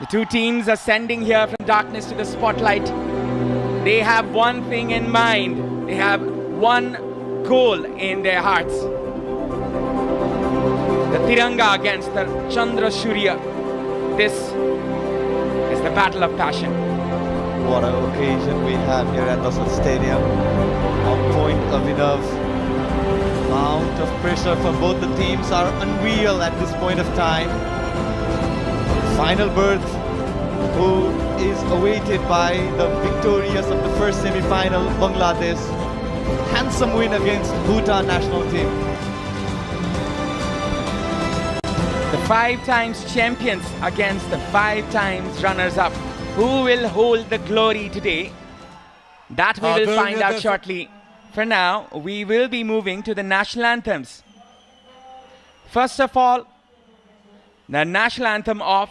The two teams ascending here from darkness to the spotlight. They have one thing in mind. They have one goal in their hearts. The Tiranga against the Chandra Surya. This is the battle of passion. What an occasion we have here at the Stadium. On point of enough. Amount of pressure from both the teams are unreal at this point of time. Final berth, who is awaited by the victorious of the first semi-final, Bangladesh. Handsome win against Bhutan national team. The 5 times champions against the 5 times runners-up. Who will hold the glory today? That we will find out shortly. For now, we will be moving to the national anthems. First of all, the national anthem of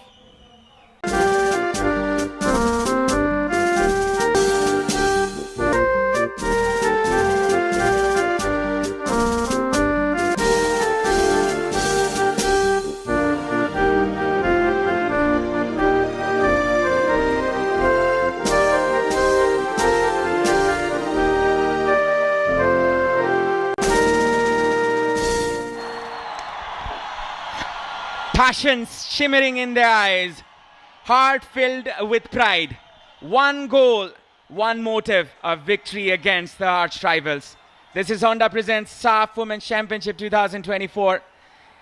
passions shimmering in their eyes, heart filled with pride. One goal, one motive of victory against the arch rivals. This is Honda presents SAFF Women's Championship 2024,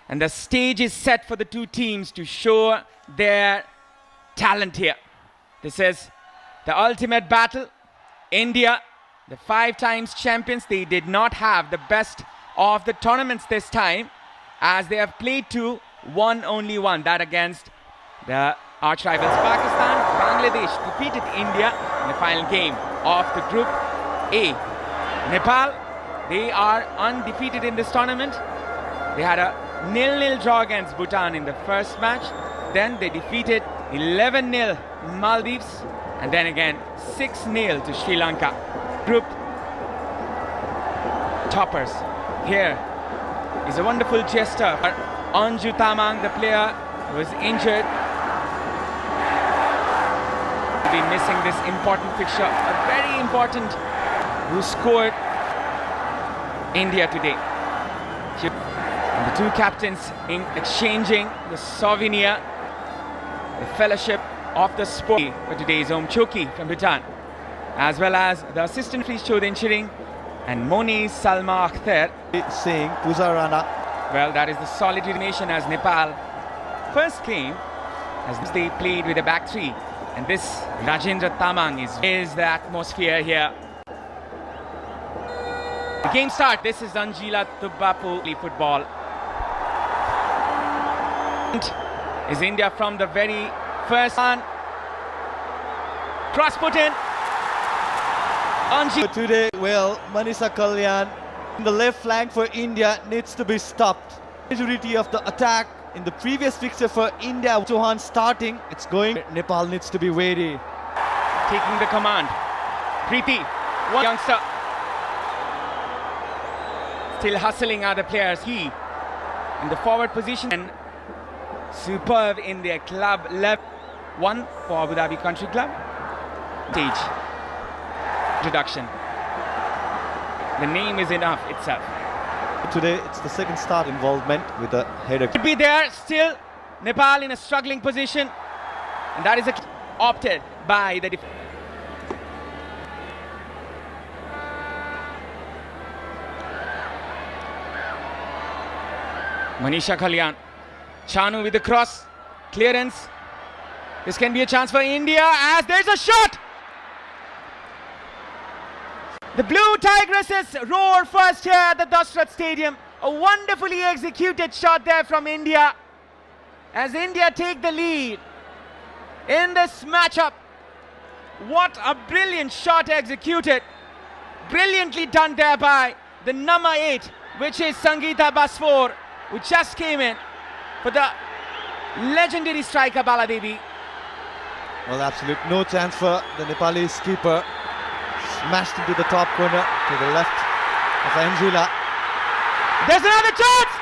and the stage is set for the two teams to show their talent here. This is the ultimate battle. India, the 5 times champions, they did not have the best of the tournaments this time, as they have played two, won only one, that against the arch rivals. Pakistan, Bangladesh defeated India in the final game of the Group A. Nepal, they are undefeated in this tournament. They had a 0-0 draw against Bhutan in the first match. Then they defeated 11-0 Maldives, and then again 6-0 to Sri Lanka. Group toppers. Here is a wonderful gesture. Anju Tamang, the player who was injured, will be missing this important fixture, a very important, who scored India today. And the two captains in exchanging the souvenir, the fellowship of the sport for today's Om Choki from Bhutan, as well as the assistant referees Chodin Chiring and Moni Salma Akhtar Singh, Puzarana. Well, that is the solid nation as Nepal first came, as they played with a back three. And this Rajendra Tamang is the atmosphere here. The game start. This is Anjila Tubbapu football. Is India from the very first one. Cross put in. Anjila. Today, well, Manisha Kalyan. The left flank for India needs to be stopped. Majority of the attack in the previous fixture for India, Chauhan starting, it's going. Nepal needs to be wary. Taking the command. Preeti, one youngster. Still hustling other players. He in the forward position and superb in their club level. One for Abu Dhabi Country Club. Stage. Introduction. The name is enough itself. Today, it's the second start involvement with the header. Could be there still. Nepal in a struggling position, and that is opted by the defense. Manisha Kalyan, Chanu with the cross, clearance. This can be a chance for India as there's a shot. The Blue Tigresses roar first here at the Dashrath Stadium. A wonderfully executed shot there from India, as India take the lead in this matchup. What a brilliant shot executed. Brilliantly done there by the number 8, which is Sangeeta Basfor, who just came in for the legendary striker Baladevi. Well, absolute no chance for the Nepalese keeper. Smashed into the top corner to the left of Anjula. There's another chance!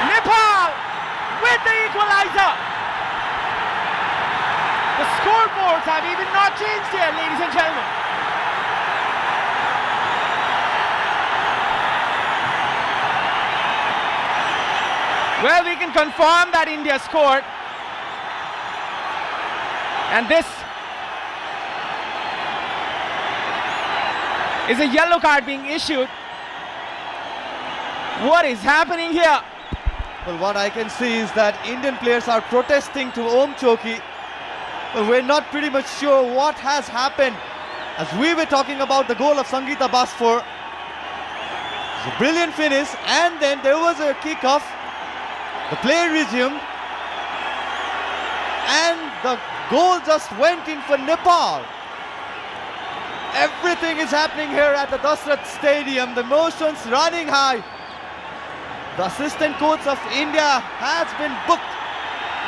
Nepal equalizer. The scoreboards have even not changed here, ladies and gentlemen. Well, we can confirm that India scored. And this is a yellow card being issued. What is happening here? Well, what I can see is that Indian players are protesting to Om Choki. Well, we're not pretty much sure what has happened. As we were talking about the goal of Sangeeta Basfor. It's a brilliant finish, and then there was a kickoff. The play resumed, and the goal just went in for Nepal. Everything is happening here at the Dasrat Stadium. The emotions running high. The assistant coach of India has been booked,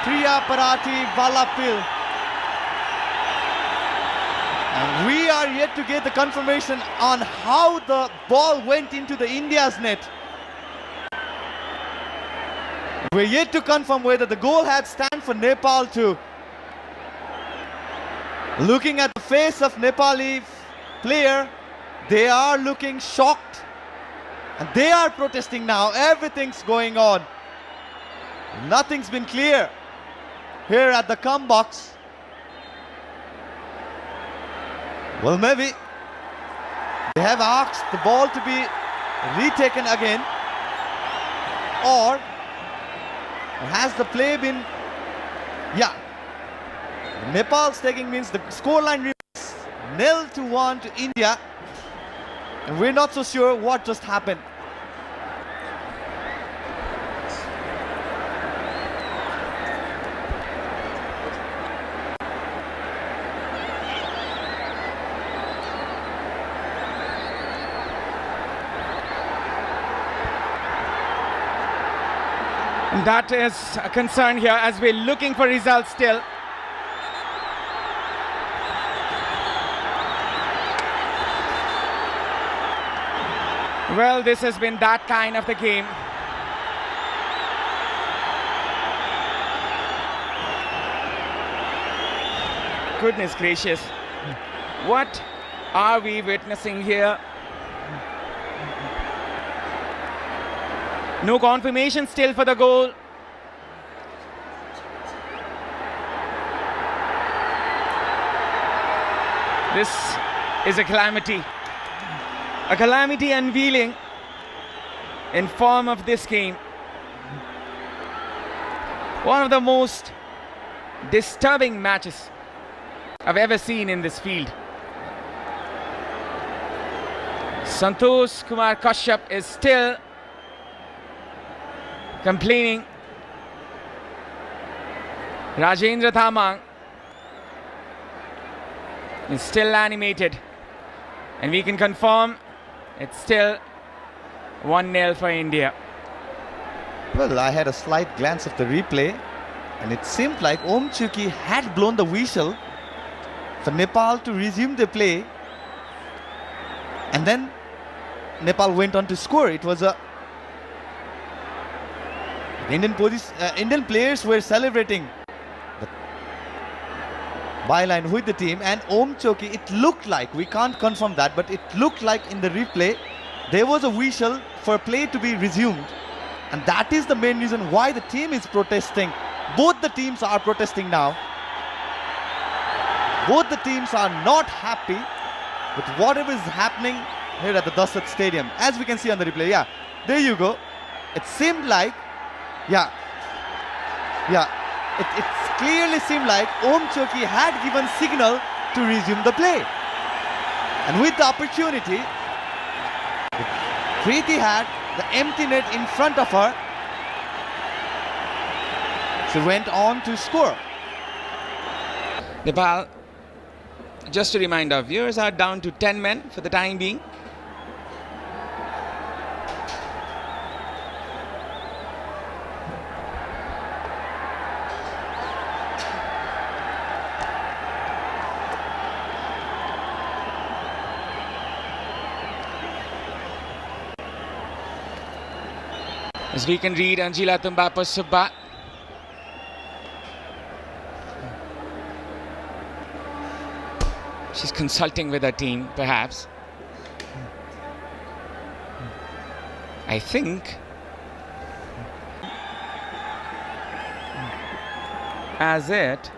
Priya Parati Valapil. And we are yet to get the confirmation on how the ball went into the India's net. We're yet to confirm whether the goal had stand for Nepal too. Looking at the face of Nepali player, they are looking shocked. And they are protesting now. Everything's going on. Nothing's been clear here at the come box. Well, maybe they have asked the ball to be retaken again, or has the play been... Yeah, Nepal's taking means the scoreline remains 0-1 to India, and we're not so sure what just happened. That is a concern here as we're looking for results still. Well, this has been that kind of the game. Goodness gracious. What are we witnessing here? No confirmation still for the goal. This is a calamity. A calamity unveiling in form of this game. One of the most disturbing matches I've ever seen in this field. Santosh Kumar Kashyap is still complaining. Rajendra Thamang is still animated, and we can confirm it's still 1-0 for India. Well, I had a slight glance of the replay, and it seemed like Om Choki had blown the whistle for Nepal to resume the play, and then Nepal went on to score. It was a Indian players were celebrating the byline with the team, and Om Choki, it looked like, we can't confirm that, but it looked like in the replay there was a whistle for play to be resumed, and that is the main reason why the team is protesting. Both the teams are protesting now. Both the teams are not happy with whatever is happening here at the Dasrat Stadium. As we can see on the replay, yeah, there you go. It seemed like, it clearly seemed like Om Choki had given signal to resume the play. And with the opportunity, Preeti had the empty net in front of her. She went on to score. Nepal, just to remind our viewers, are down to 10 men for the time being. As we can read, Anjila Tumbapa Subba She's consulting with her team, perhaps. I think as it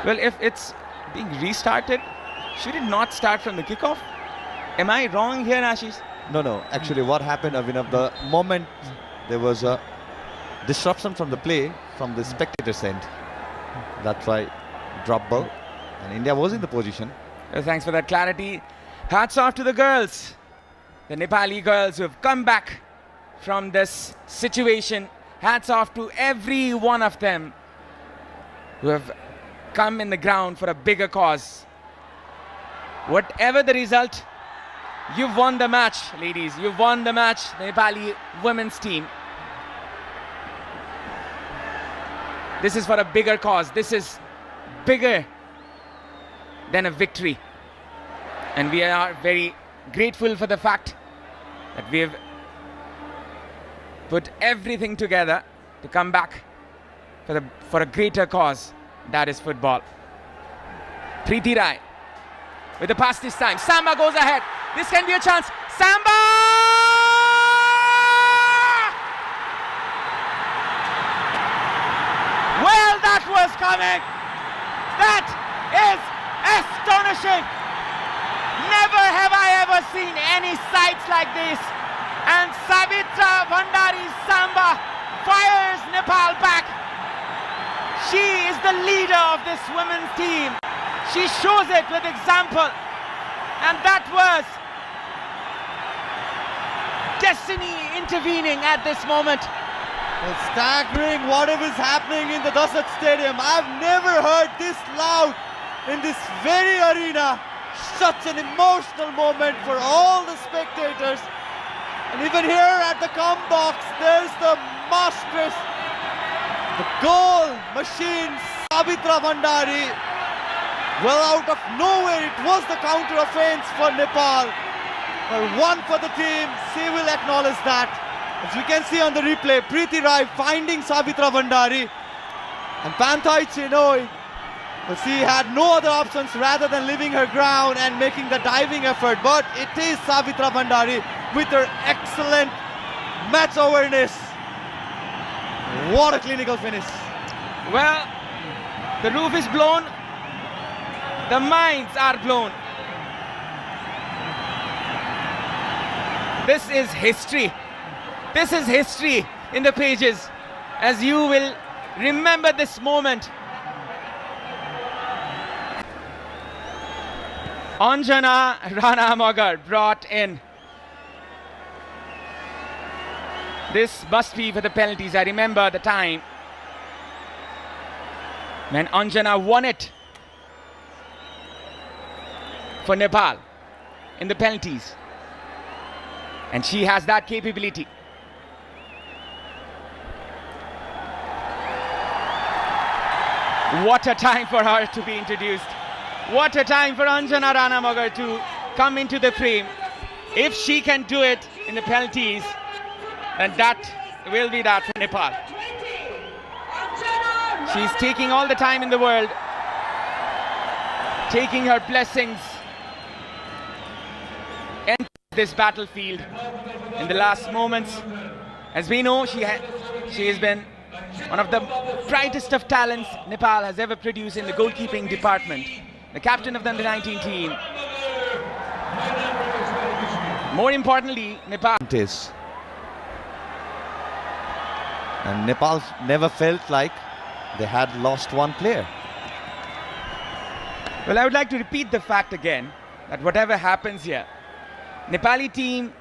well, if it's being restarted, should it not start from the kickoff? Am I wrong here, Ashish? No. Actually, what happened, Abhinav, the moment there was a disruption from the play from the spectators' end, that's why drop ball, and India was in the position. Well, thanks for that clarity. Hats off to the girls, the Nepali girls who have come back from this situation. Hats off to every one of them who have come in the ground for a bigger cause. Whatever the result, you've won the match, ladies. You've won the match, the Nepali women's team. This is for a bigger cause. This is bigger than a victory. And we are very grateful for the fact that we have put everything together to come back for a greater cause, that is football. Preeti Rai with the pass this time. Samba goes ahead. This can be a chance. Samba! Well, that was coming. That is astonishing. Never have I ever seen any sights like this. And Savitra Bhandari's Samba fires Nepal back. She is the leader of this women's team. She shows it with example. And that was destiny intervening at this moment. Well, staggering whatever is happening in the Dasat Stadium. I've never heard this loud in this very arena. Such an emotional moment for all the spectators. And even here at the come box, there's the masteress, the goal machine, Savitra Bhandari. Well, out of nowhere, it was the counter offense for Nepal. Well, one for the team. She will acknowledge that. As you can see on the replay, Preeti Rai finding Savitra Bhandari. And Panthai Chenoi, well, she had no other options rather than leaving her ground and making the diving effort. But it is Savitra Bhandari with her excellent match awareness. What a clinical finish. Well, the roof is blown. The minds are blown. This is history. This is history in the pages, as you will remember this moment. Anjana Ranamagar brought in. This must be for the penalties. I remember the time when Anjana won it for Nepal in the penalties. And she has that capability. What a time for her to be introduced. What a time for Anjana Ranamagar to come into the frame. If she can do it in the penalties, then that will be that for Nepal. She's taking all the time in the world, taking her blessings, enter this battlefield in the last moments. As we know, she has been one of the brightest of talents Nepal has ever produced in the goalkeeping department. The captain of the under-19 team. More importantly, Nepal. And Nepal never felt like they had lost one player. Well, I would like to repeat the fact again that whatever happens here, Nepali team,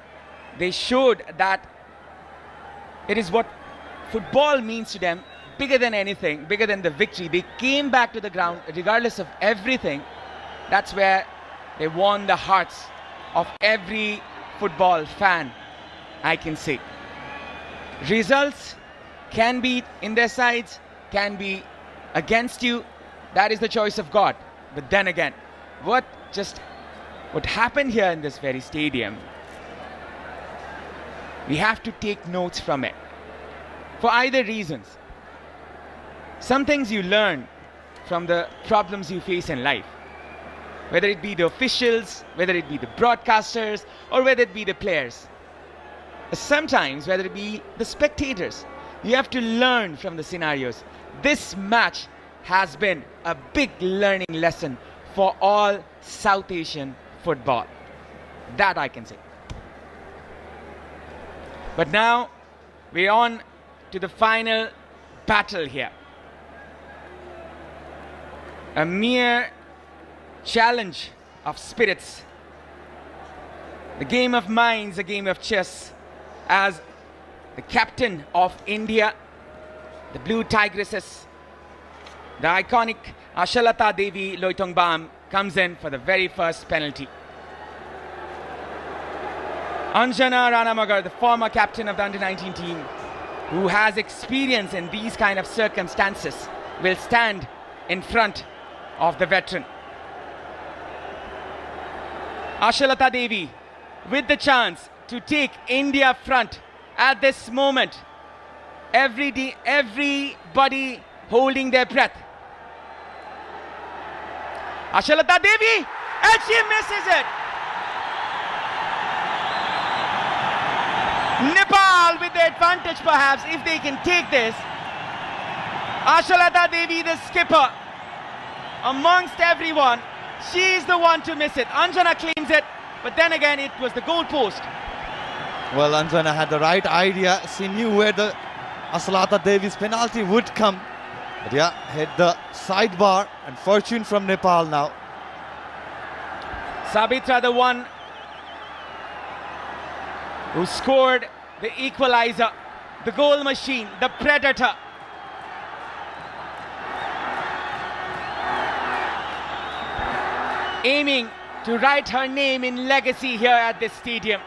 they showed that it is what football means to them, bigger than anything, bigger than the victory. They came back to the ground regardless of everything. That's where they won the hearts of every football fan, I can say. Results can be in their sides, can be against you. That is the choice of God. But then again, what happened here in this very stadium, we have to take notes from it. for either reasons. Some things you learn from the problems you face in life, whether it be the officials, whether it be the broadcasters, or whether it be the players. Sometimes, whether it be the spectators, you have to learn from the scenarios. This match has been a big learning lesson for all South Asian football. That I can say. But now we're on to the final battle here. A mere challenge of spirits. The game of minds, a game of chess, as the captain of India, the Blue Tigresses, the iconic Ashalata Devi Loitongbam comes in for the very first penalty. Anjana Ranamagar, the former captain of the under-19 team, who has experience in these kind of circumstances, will stand in front of the veteran. Ashalata Devi with the chance to take India front at this moment. Everybody holding their breath. Ashalata Devi, and she misses it. Nepal with the advantage perhaps if they can take this. Ashalata Devi, the skipper, amongst everyone, she is the one to miss it. Anjana claims it, but then again it was the goal post. Well, Anjana had the right idea. She knew where the Ashalata Devi's penalty would come. But yeah, hit the sidebar, and fortune from Nepal now. Sabitra, the one who scored the equalizer, the goal machine, the predator. Aiming to write her name in legacy here at this stadium.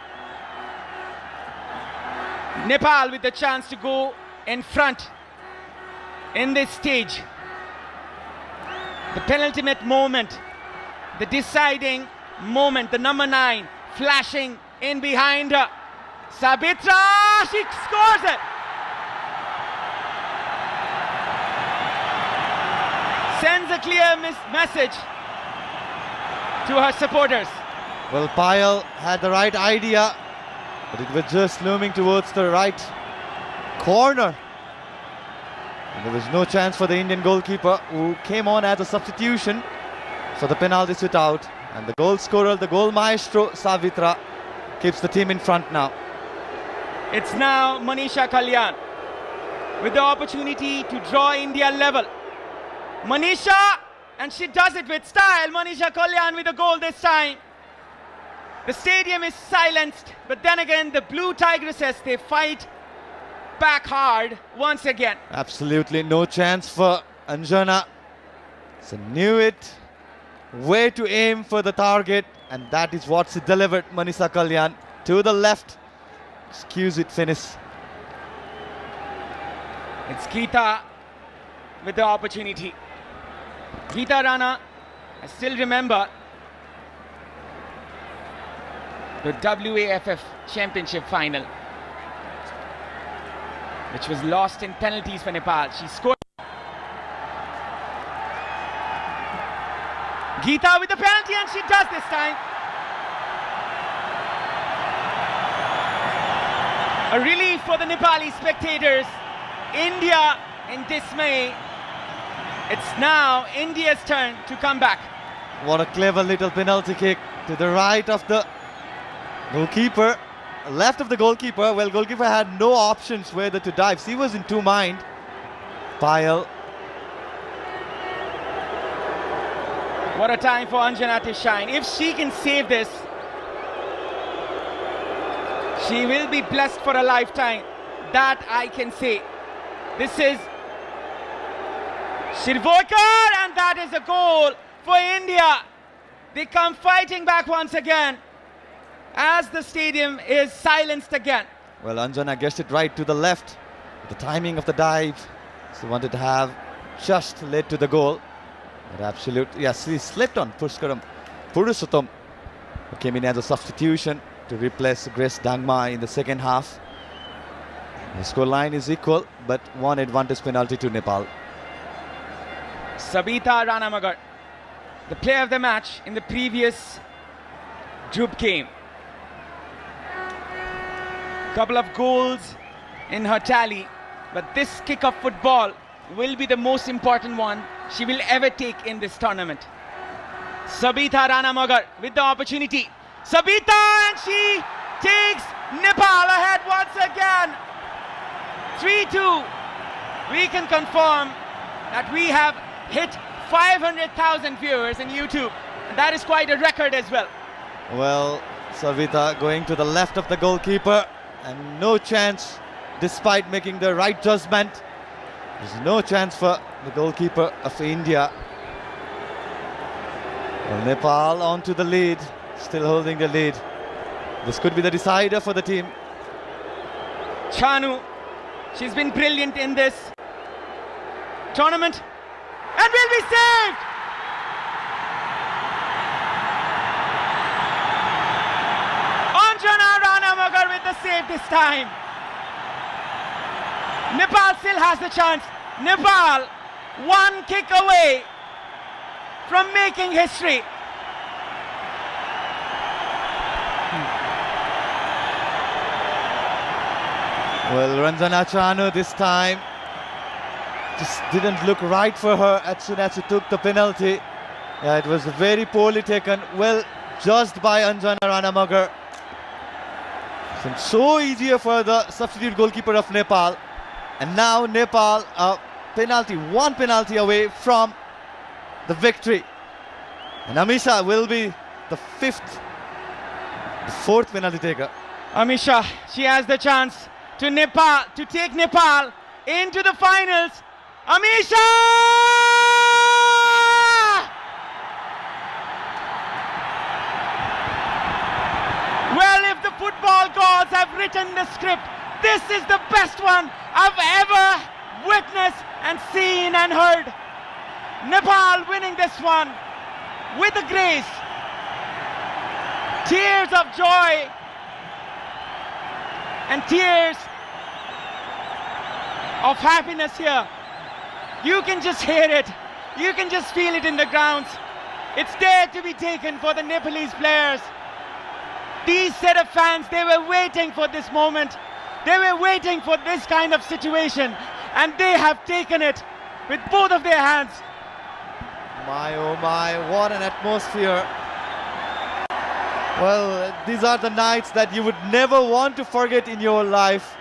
Nepal with the chance to go in front in this stage. The penultimate moment, the deciding moment, the number 9 flashing in behind her. Sabitra, she scores it. Sends a clear message to her supporters. Well, Payal had the right idea, but it was just looming towards the right corner. And there was no chance for the Indian goalkeeper, who came on as a substitution for the penalty shootout. And the goal scorer, the goal maestro, Savitra, keeps the team in front now. It's now Manisha Kalyan with the opportunity to draw India level. Manisha, and she does it with style. Manisha Kalyan with a goal this time. The stadium is silenced, but then again the Blue Tigresses, they fight back hard once again. Absolutely no chance for Anjana. So knew it, where to aim for the target, and that is what she delivered. Manisha Kalyan to the left. Exquisite finish. It's Geeta with the opportunity. Geeta Rana, I still remember the WAFF Championship final, which was lost in penalties for Nepal. She scored. Geeta with the penalty, and she does this time. A relief for the Nepali spectators. India in dismay. It's now India's turn to come back. What a clever little penalty kick to the right of the goalkeeper, left of the goalkeeper. Well, goalkeeper had no options whether to dive. She was in two mind. Payal. What a time for Anjana to shine. If she can save this, she will be blessed for a lifetime. That I can say. This is Shirvoikar, and that is a goal for India. They come fighting back once again as the stadium is silenced again. Well, Anjana guessed it right to the left. The timing of the dive, she wanted to have just led to the goal. But absolutely, yes, she slipped on Pushkaram Purusottam, who came in as a substitution to replace Grace Dangma in the second half. The scoreline is equal, but one advantage penalty to Nepal. Sabita Ranamagar, the player of the match in the previous group game. Couple of goals in her tally, but this kick of football will be the most important one she will ever take in this tournament. Sabita Ranamagar with the opportunity. Sabita, and she takes Nepal ahead once again. 3-2. We can confirm that we have hit 500,000 viewers in YouTube. And that is quite a record as well. Well, Savita going to the left of the goalkeeper, and no chance, despite making the right judgment. There's no chance for the goalkeeper of India. Well, Nepal on to the lead, still holding the lead. This could be the decider for the team. Chanu, she's been brilliant in this tournament and will be saved. Anjana Ranamagar with the save this time. Nepal still has the chance. Nepal one kick away from making history. Well, Ranjana Chanu this time just didn't look right for her as soon as she took the penalty. Yeah, it was very poorly taken, well judged by Anjana Ranamagar. So easier for the substitute goalkeeper of Nepal. And now Nepal, one penalty away from the victory. And Amisha will be the fourth penalty taker. Amisha, she has the chance to take Nepal into the finals. Amisha! Well, if the football gods have written the script, this is the best one I've ever witnessed and seen and heard. Nepal winning this one with a grace. Tears of joy and tears of happiness here. You can just hear it. You can just feel it in the grounds. It's there to be taken for the Nepalese players. These set of fans, they were waiting for this moment. They were waiting for this kind of situation, and they have taken it with both of their hands. My oh my, what an atmosphere. Well, these are the nights that you would never want to forget in your life.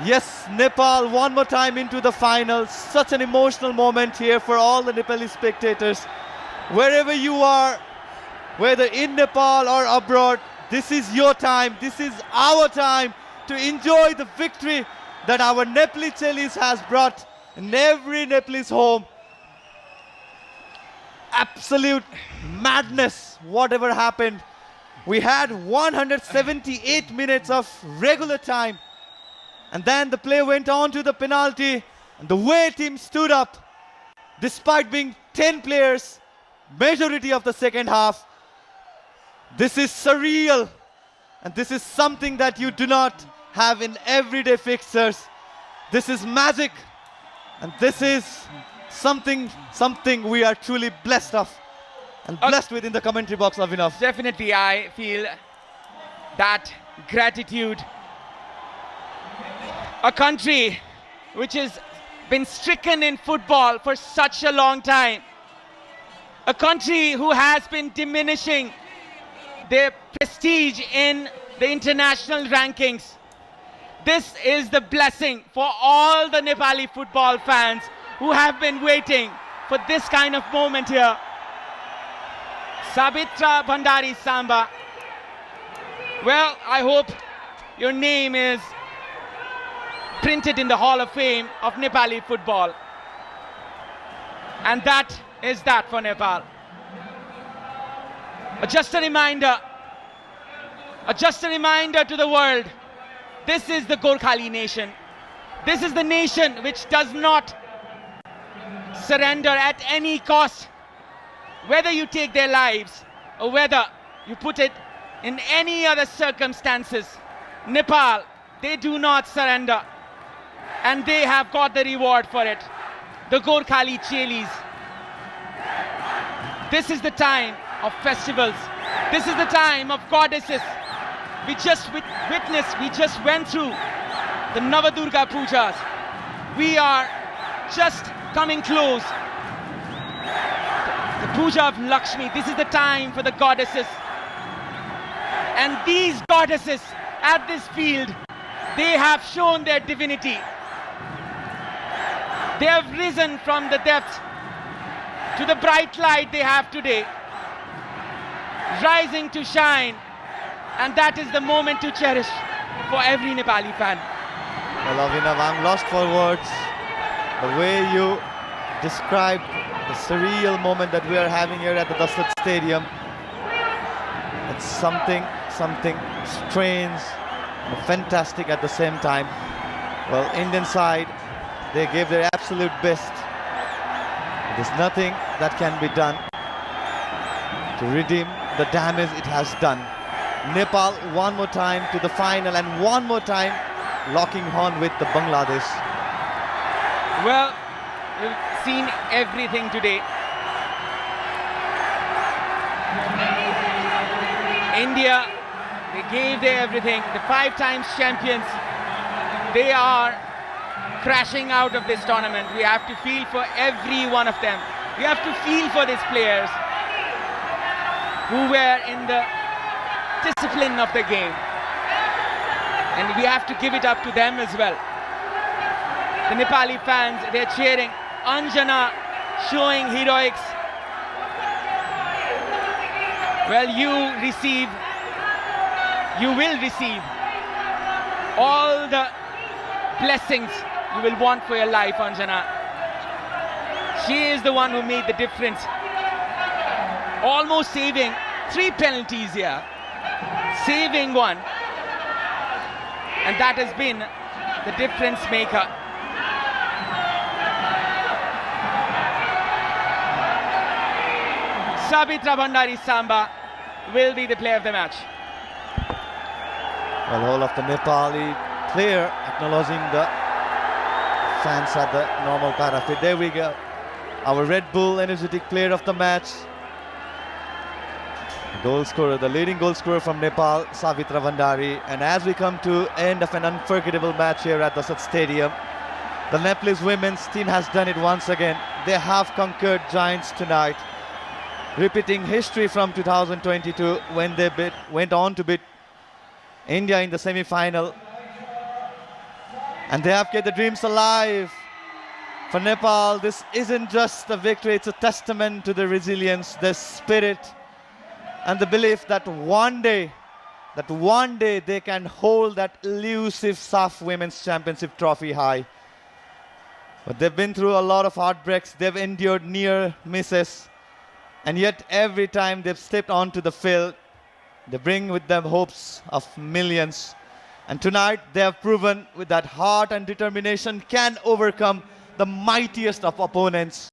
Yes, Nepal one more time into the finals. Such an emotional moment here for all the Nepali spectators. Wherever you are, whether in Nepal or abroad, this is your time, this is our time to enjoy the victory that our Nepali Chelis has brought in every Nepalese home. Absolute madness, whatever happened. We had 178 minutes of regular time, and then the play went on to the penalty, and the way team stood up, despite being 10 players, majority of the second half, this is surreal, and this is something that you do not have in everyday fixtures. This is magic, and this is something we are truly blessed of and blessed with in the commentary box, Avinav. Definitely, I feel that gratitude. A country which has been stricken in football for such a long time. A country who has been diminishing their prestige in the international rankings. This is the blessing for all the Nepali football fans who have been waiting for this kind of moment here. Sabitra Bhandari Samba. Well, I hope your name is printed in the Hall of Fame of Nepali football. And that is that for Nepal. Just a reminder to the world, this is the Gorkhali nation. This is the nation which does not surrender at any cost, whether you take their lives or whether you put it in any other circumstances. Nepal They do not surrender. And they have got the reward for it. The Gorkhali Chelis. This is the time of festivals. This is the time of goddesses. We just witnessed, we just went through the Navadurga Pujas. We are just coming close. The Puja of Lakshmi. This is the time for the goddesses. And these goddesses at this field, they have shown their divinity. They have risen from the depths to the bright light they have today, rising to shine, and that is the moment to cherish for every Nepali fan. Well, Abhinav, I'm lost for words. The way you described the surreal moment that we are having here at the Daslat Stadium, it's something strange and fantastic at the same time. Well, Indian side, they gave their absolute best. There's nothing that can be done to redeem the damage it has done. Nepal one more time to the final and one more time locking horn with the Bangladesh. Well, we've seen everything today. India, they gave their everything. The 5 times champions, they are crashing out of this tournament. We have to feel for every one of them. We have to feel for these players who were in the discipline of the game. And we have to give it up to them as well. The Nepali fans, they're cheering. Anjana showing heroics. Well, you will receive all the blessings you will want for your life, Anjana. She is the one who made the difference. Almost saving 3 penalties here. Saving one. And that has been the difference maker. Sabitra Bhandari Samba will be the player of the match. Well, all of the Nepali player acknowledging the fans at the normal parapet. There we go. Our Red Bull energetic player of the match. Goal scorer, the leading goal scorer from Nepal, Savitra Bhandari. And as we come to end of an unforgettable match here at the Daslat Stadium, the Nepalese women's team has done it once again. They have conquered giants tonight, repeating history from 2022 when they went on to beat India in the semi-final. And they have kept the dreams alive. For Nepal, this isn't just a victory, it's a testament to the resilience, the spirit, and the belief that one day they can hold that elusive SAFF Women's Championship trophy high. But they've been through a lot of heartbreaks, they've endured near misses, and yet every time they've stepped onto the field, they bring with them hopes of millions. And tonight they have proven with that heart and determination can overcome the mightiest of opponents.